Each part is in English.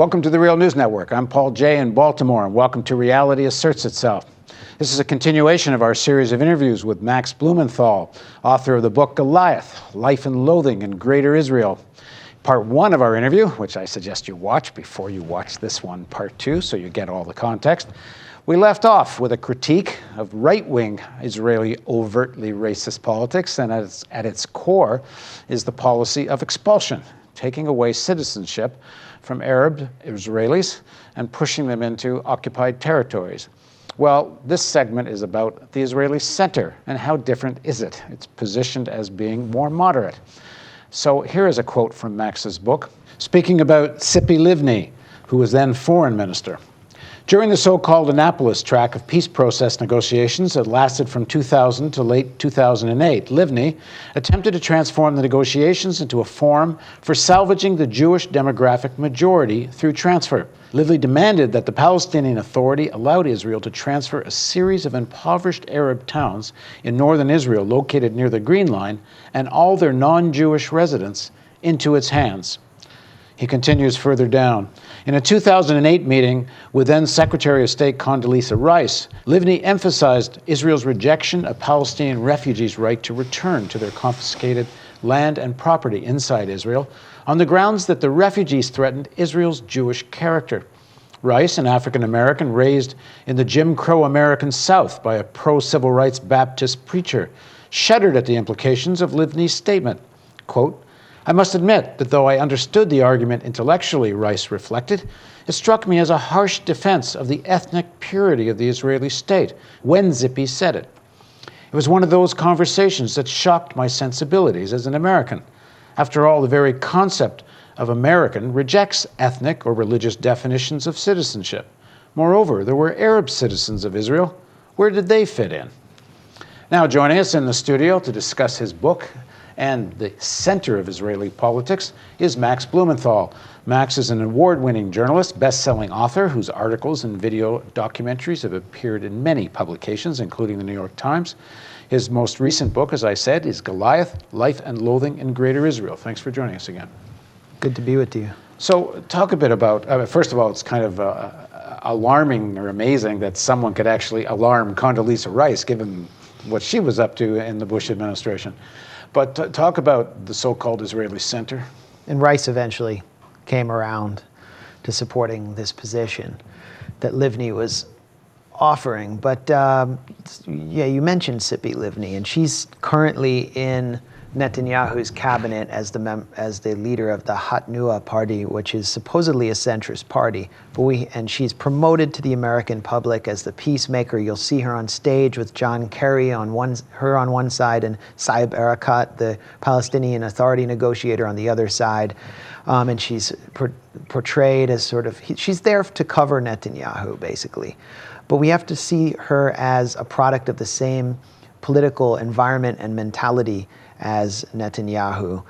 Welcome to the Real News Network. I'm Paul Jay in Baltimore, and welcome to Reality Asserts Itself. This is a continuation of our series of interviews with Max Blumenthal, author of the book Goliath, Life and Loathing in Greater Israel. Part one of our interview, which I suggest you watch before you watch this one, part two, so you get all the context. We left off with a critique of right-wing Israeli overtly racist politics, and at its core is the policy of expulsion, taking away citizenship from Arab Israelis and pushing them into occupied territories. Well, this segment is about the Israeli center, and how different is it? It's positioned as being more moderate. So here is a quote from Max's book, speaking about Tzipi Livni, who was then foreign minister. During the so-called Annapolis track of peace process negotiations that lasted from 2000 to late 2008, Livni attempted to transform the negotiations into a forum for salvaging the Jewish demographic majority through transfer. Livni demanded that the Palestinian Authority allowed Israel to transfer a series of impoverished Arab towns in northern Israel located near the Green Line and all their non-Jewish residents into its hands. He continues further down. In a 2008 meeting with then Secretary of State Condoleezza Rice, Livni emphasized Israel's rejection of Palestinian refugees' right to return to their confiscated land and property inside Israel on the grounds that the refugees threatened Israel's Jewish character. Rice, an African American raised in the Jim Crow American South by a pro-civil rights Baptist preacher, shuddered at the implications of Livni's statement. Quote, "I must admit that though I understood the argument intellectually," Rice reflected, "it struck me as a harsh defense of the ethnic purity of the Israeli state when Tzipi said it. It was one of those conversations that shocked my sensibilities as an American. After all, the very concept of American rejects ethnic or religious definitions of citizenship. Moreover, there were Arab citizens of Israel. Where did they fit in?" Now joining us in the studio to discuss his book and the center of Israeli politics is Max Blumenthal. Max is an award-winning journalist, best-selling author whose articles and video documentaries have appeared in many publications, including the New York Times. His most recent book, as I said, is Goliath, Life and Loathing in Greater Israel. Thanks for joining us again. Good to be with you. So talk a bit about, first of all, it's kind of alarming or amazing that someone could actually alarm Condoleezza Rice, given what she was up to in the Bush administration. But talk about the so-called Israeli center. And Rice eventually came around to supporting this position that Livni was offering. But yeah, you mentioned Tzipi Livni, and she's currently in Netanyahu's cabinet as the leader of the Hatnua party, which is supposedly a centrist party. And she's promoted to the American public as the peacemaker. You'll see her on stage with John Kerry on one side and Saeb Erekat, the Palestinian Authority negotiator, on the other side. And she's portrayed as she's there to cover Netanyahu, basically. But we have to see her as a product of the same political environment and mentality as Netanyahu.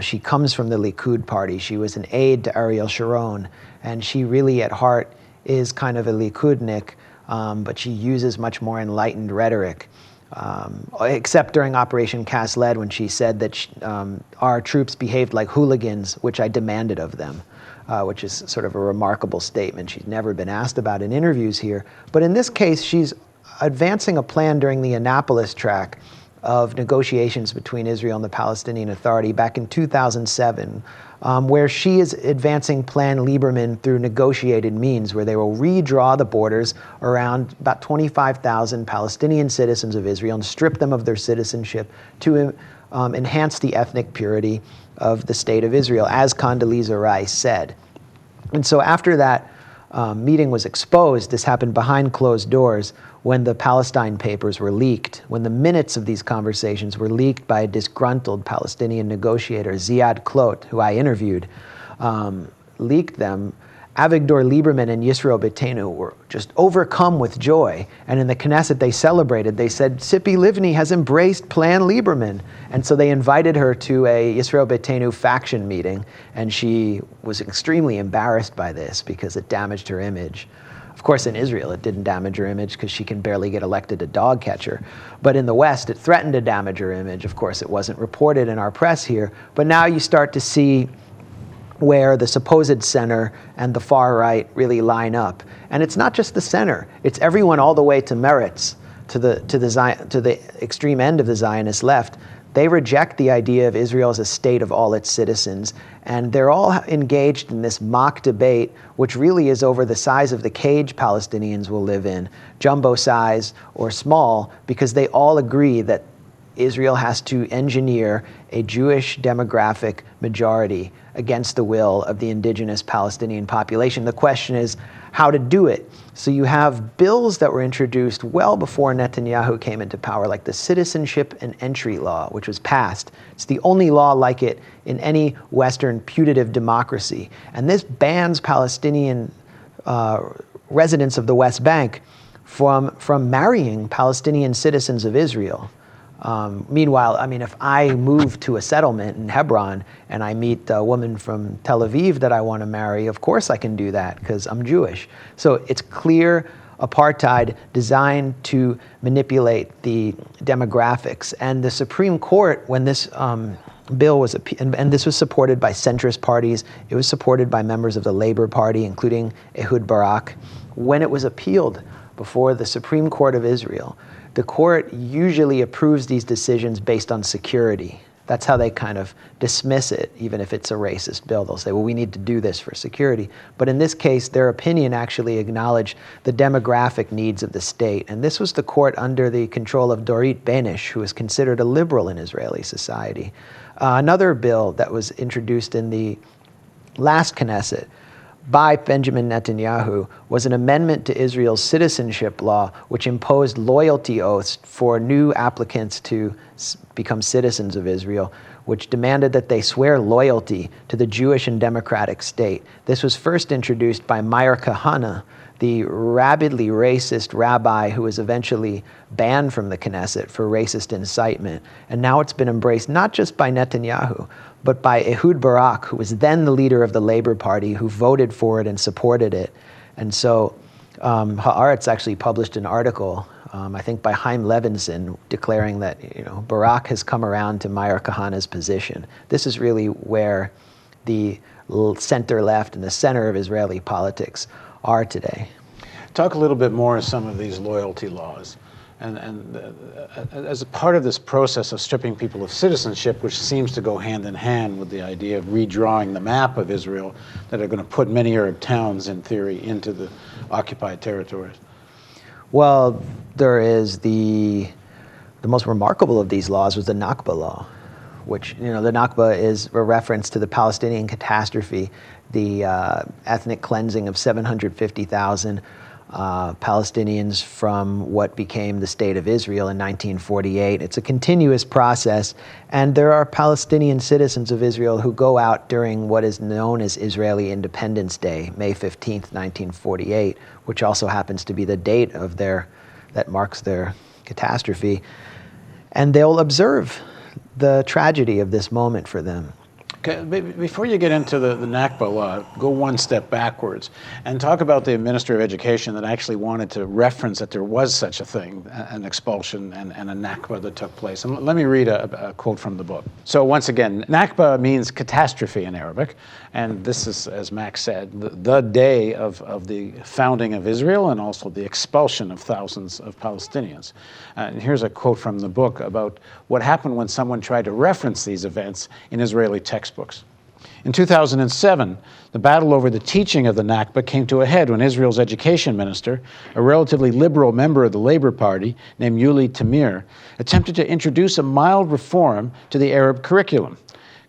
She comes from the Likud party. She was an aide to Ariel Sharon, and she really at heart is kind of a Likudnik, but she uses much more enlightened rhetoric, except during Operation Cast Lead, when she said that our troops behaved like hooligans, which I demanded of them, which is sort of a remarkable statement. She's never been asked about in interviews here. But in this case, she's advancing a plan during the Annapolis track of negotiations between Israel and the Palestinian Authority back in 2007, where she is advancing Plan Lieberman through negotiated means, where they will redraw the borders around about 25,000 Palestinian citizens of Israel and strip them of their citizenship to enhance the ethnic purity of the state of Israel, as Condoleezza Rice said. And so after that meeting was exposed, this happened behind closed doors, when the Palestine papers were leaked, when the minutes of these conversations were leaked by a disgruntled Palestinian negotiator, Ziad Klot, who I interviewed, leaked them, Avigdor Lieberman and Yisrael Beitenu were just overcome with joy. And in the Knesset they celebrated. They said, Tzipi Livni has embraced Plan Lieberman. And so they invited her to a Yisrael Beitenu faction meeting, and she was extremely embarrassed by this because it damaged her image. Of course, in Israel, it didn't damage her image because she can barely get elected a dog catcher. But in the West, it threatened to damage her image. Of course, it wasn't reported in our press here. But now you start to see where the supposed center and the far right really line up. And it's not just the center, it's everyone all the way to Meretz, to the extreme end of the Zionist left. They reject the idea of Israel as a state of all its citizens, and they're all engaged in this mock debate, which really is over the size of the cage Palestinians will live in, jumbo size or small, because they all agree that Israel has to engineer a Jewish demographic majority against the will of the indigenous Palestinian population. The question is how to do it. So you have bills that were introduced well before Netanyahu came into power, like the Citizenship and Entry Law, which was passed. It's the only law like it in any Western putative democracy. And this bans Palestinian residents of the West Bank from marrying Palestinian citizens of Israel. Meanwhile, I mean, if I move to a settlement in Hebron and I meet a woman from Tel Aviv that I want to marry, of course I can do that because I'm Jewish. So it's clear apartheid designed to manipulate the demographics. And the Supreme Court, when this bill was, and this was supported by centrist parties, it was supported by members of the Labor Party, including Ehud Barak, when it was appealed before the Supreme Court of Israel, the court usually approves these decisions based on security. That's how they kind of dismiss it, even if it's a racist bill. They'll say, well, we need to do this for security. But in this case, their opinion actually acknowledged the demographic needs of the state. And this was the court under the control of Dorit Benish, who is considered a liberal in Israeli society. Another bill that was introduced in the last Knesset by Benjamin Netanyahu was an amendment to Israel's citizenship law, which imposed loyalty oaths for new applicants to become citizens of Israel, which demanded that they swear loyalty to the Jewish and democratic state. This was first introduced by Meir Kahane, the rabidly racist rabbi who was eventually banned from the Knesset for racist incitement. And now it's been embraced not just by Netanyahu, but by Ehud Barak, who was then the leader of the Labor Party, who voted for it and supported it. And so Haaretz actually published an article, I think by Chaim Levinson, declaring that Barak has come around to Meir Kahane's position. This is really where the center-left and the center of Israeli politics are today. Talk a little bit more of some of these loyalty laws. And as a part of this process of stripping people of citizenship, which seems to go hand in hand with the idea of redrawing the map of Israel that are going to put many Arab towns, in theory, into the occupied territories. Well, there is the most remarkable of these laws was the Nakba law, which, the Nakba is a reference to the Palestinian catastrophe, the ethnic cleansing of 750,000 Palestinians from what became the State of Israel in 1948. It's a continuous process, and there are Palestinian citizens of Israel who go out during what is known as Israeli Independence Day, May 15th, 1948, which also happens to be the date of that marks their catastrophe, and they'll observe the tragedy of this moment for them. Okay, before you get into the Nakba law, go one step backwards and talk about the Minister of Education that actually wanted to reference that there was such a thing, an expulsion and a Nakba that took place. And let me read a quote from the book. So once again, Nakba means catastrophe in Arabic, and this is, as Max said, the day of the founding of Israel and also the expulsion of thousands of Palestinians. And here's a quote from the book about what happened when someone tried to reference these events in Israeli textbooks. In 2007, the battle over the teaching of the Nakba came to a head when Israel's education minister, a relatively liberal member of the Labor Party named Yuli Tamir, attempted to introduce a mild reform to the Arab curriculum.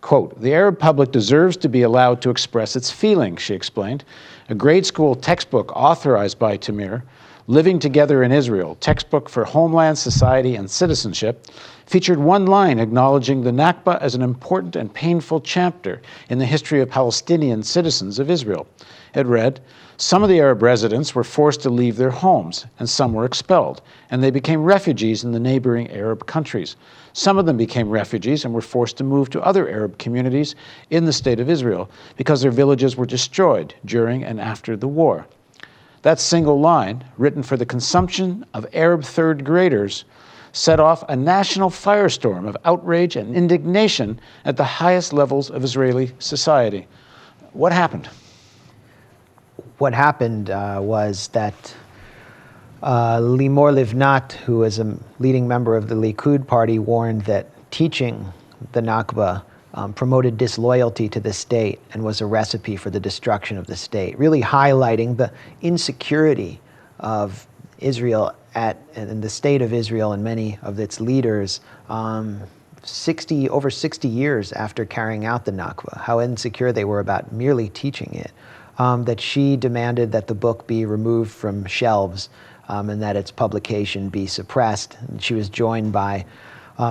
Quote, "The Arab public deserves to be allowed to express its feelings," she explained. A grade school textbook authorized by Tamir, Living Together in Israel, Textbook for Homeland, Society, and Citizenship, featured one line acknowledging the Nakba as an important and painful chapter in the history of Palestinian citizens of Israel. It read, "Some of the Arab residents were forced to leave their homes, and some were expelled, and they became refugees in the neighboring Arab countries. Some of them became refugees and were forced to move to other Arab communities in the State of Israel because their villages were destroyed during and after the war." That single line, written for the consumption of Arab third graders, set off a national firestorm of outrage and indignation at the highest levels of Israeli society. What happened? What happened was that Limor Livnat, who was a leading member of the Likud party, warned that teaching the Nakba promoted disloyalty to the state and was a recipe for the destruction of the state, really highlighting the insecurity of Israel and the state of Israel and many of its leaders over 60 years after carrying out the Nakba, how insecure they were about merely teaching it, that she demanded that the book be removed from shelves and that its publication be suppressed. And she was joined by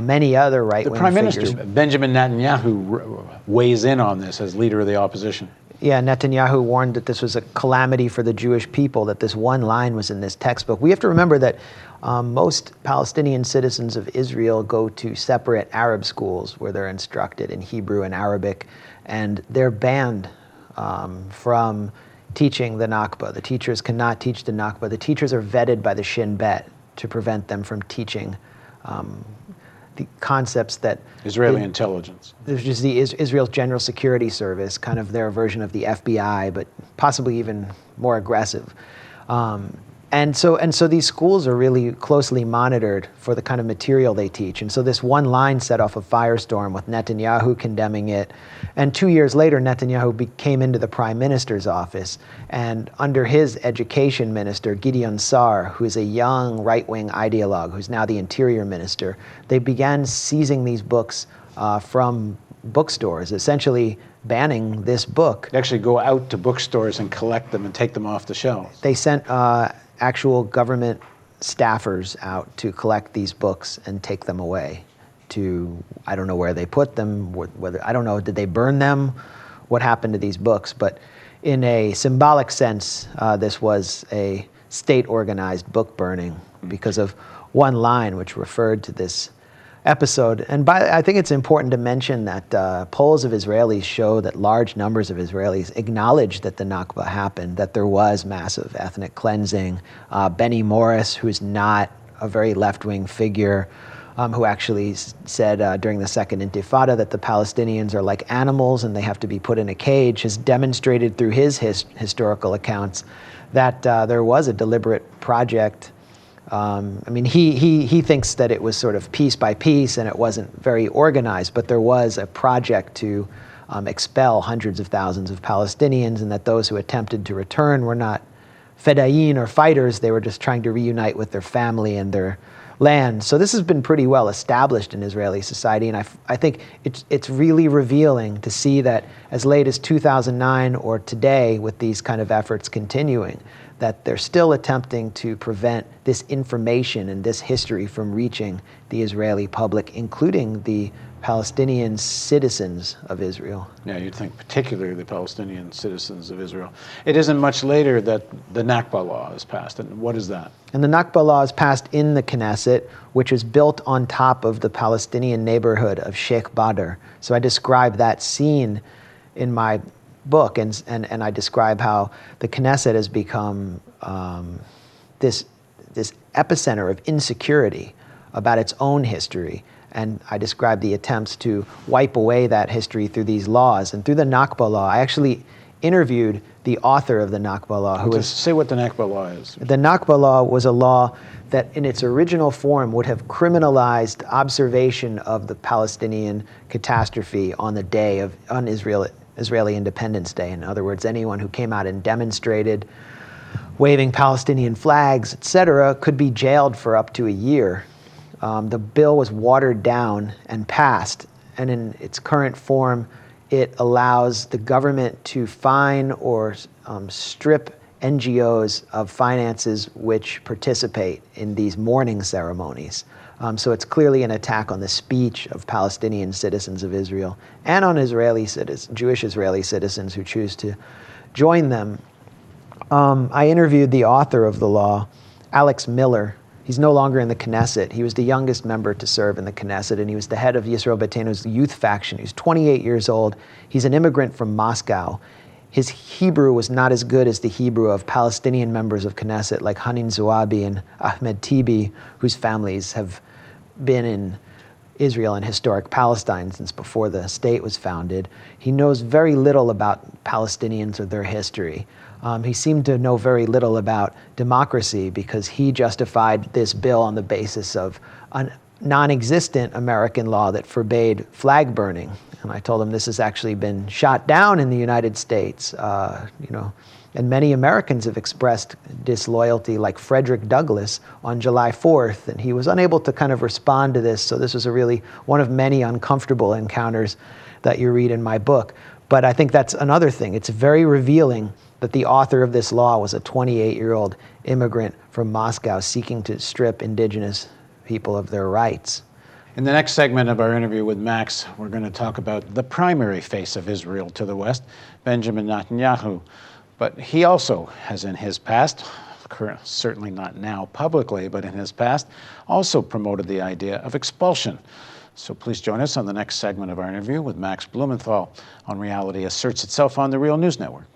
many other right-wing The Prime figures. Minister, Benjamin Netanyahu, weighs in on this as leader of the opposition. Yeah, Netanyahu warned that this was a calamity for the Jewish people, that this one line was in this textbook. We have to remember that most Palestinian citizens of Israel go to separate Arab schools where they're instructed in Hebrew and Arabic, and they're banned from teaching the Nakba. The teachers cannot teach the Nakba. The teachers are vetted by the Shin Bet to prevent them from teaching the concepts that Israeli intelligence. There's just the Israel's General Security Service, kind of their version of the FBI, but possibly even more aggressive. And so these schools are really closely monitored for the kind of material they teach. And so this one line set off a firestorm with Netanyahu condemning it. And 2 years later, Netanyahu came into the prime minister's office. And under his education minister, Gideon Sa'ar, who's a young right-wing ideologue, who's now the interior minister, they began seizing these books from bookstores, essentially banning this book. They actually go out to bookstores and collect them and take them off the shelves. They sent actual government staffers out to collect these books and take them away to, I don't know where they put them, whether, I don't know, did they burn them? What happened to these books? But in a symbolic sense, this was a state-organized book burning because of one line which referred to this episode. And I think it's important to mention that polls of Israelis show that large numbers of Israelis acknowledge that the Nakba happened, that there was massive ethnic cleansing. Benny Morris, who's not a very left-wing figure, who actually said during the Second Intifada that the Palestinians are like animals and they have to be put in a cage, has demonstrated through his historical accounts that there was a deliberate project. I mean, he thinks that it was sort of piece by piece and it wasn't very organized, but there was a project to expel hundreds of thousands of Palestinians, and that those who attempted to return were not fedayeen or fighters, they were just trying to reunite with their family and their land. So this has been pretty well established in Israeli society, and I think it's really revealing to see that as late as 2009 or today, with these kind of efforts continuing, that they're still attempting to prevent this information and this history from reaching the Israeli public, including the Palestinian citizens of Israel. Yeah, you'd think particularly the Palestinian citizens of Israel. It isn't much later that the Nakba law is passed. And what is that? And the Nakba law is passed in the Knesset, which is built on top of the Palestinian neighborhood of Sheikh Badr. So I describe that scene in my book, and I describe how the Knesset has become this epicenter of insecurity about its own history. And I describe the attempts to wipe away that history through these laws. And through the Nakba law, I actually interviewed the author of the Nakba law. Who was, say what the Nakba law is. The Nakba law was a law that in its original form would have criminalized observation of the Palestinian catastrophe on the day of Israeli Independence Day. In other words, anyone who came out and demonstrated waving Palestinian flags, etc., could be jailed for up to a year. The bill was watered down and passed, and in its current form, it allows the government to fine or strip NGOs of finances which participate in these mourning ceremonies. So it's clearly an attack on the speech of Palestinian citizens of Israel and on Jewish Israeli citizens who choose to join them. I interviewed the author of the law, Alex Miller. He's no longer in the Knesset. He was the youngest member to serve in the Knesset, and he was the head of Yisrael Beiteinu's youth faction. He's 28 years old. He's an immigrant from Moscow. His Hebrew was not as good as the Hebrew of Palestinian members of Knesset like Hanin Zouabi and Ahmed Tibi, whose families have been in Israel and historic Palestine since before the state was founded. He knows very little about Palestinians or their history. He seemed to know very little about democracy because he justified this bill on the basis of a non-existent American law that forbade flag burning. And I told him this has actually been shot down in the United States, and many Americans have expressed disloyalty, like Frederick Douglass on July 4th, and he was unable to kind of respond to this. So this was one of many uncomfortable encounters that you read in my book. But I think that's another thing. It's very revealing that the author of this law was a 28-year-old immigrant from Moscow seeking to strip indigenous people of their rights. In the next segment of our interview with Max, we're going to talk about the primary face of Israel to the West, Benjamin Netanyahu. But he also has in his past, certainly not now publicly, but in his past, also promoted the idea of expulsion. So please join us on the next segment of our interview with Max Blumenthal on Reality Asserts Itself on the Real News Network.